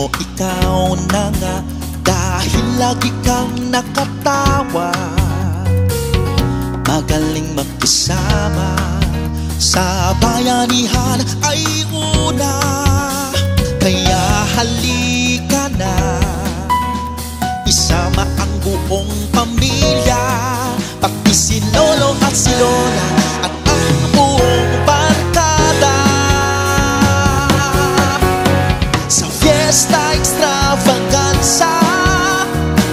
O ikaw na nga, dahil lagi kang nakatawa, magaling magkasama, sa bayanihan ay una. Kaya halika na, isama ang buong pamilya, pati si Lolo at si Lola at ang buong barkada. Sa Fiesta Extravaganza,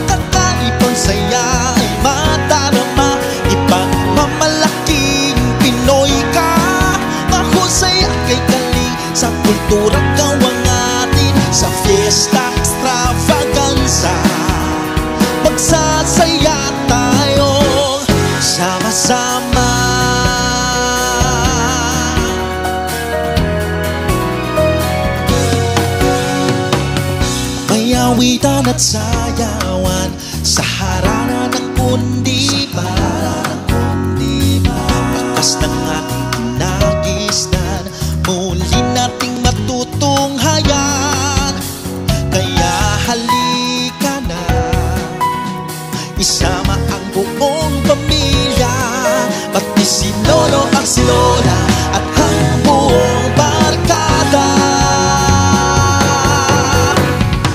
kakaibang saya ay madarama. Ipagmamalaking Pinoy ka, mahusay at kay galing sa kultura gawang atin. Sa Fiesta Extravaganza, magsasaya tayo sama-sama. May awitan at sayawan sa harana ng kundiban, bakas ng ating kinagisnan, muli nating matutunghayan. Kaya halika na, isama ang buong pamilya, pati si Lolo at si Lola at ang buong barkada.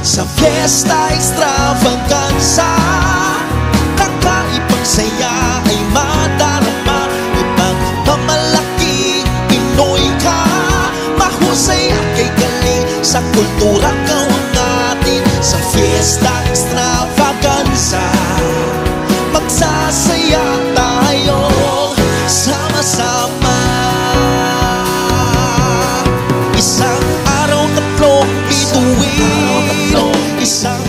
Sa Fiesta Extravaganza, kakaibang saya ay madarama. Ipagmamalaking Pinoy ka, mahusay at kay galing sa kultura gawang natin. Sa Fiesta Extravaganza, magsasaya tayo sama-sama. Isang araw, tatlong bituin, isang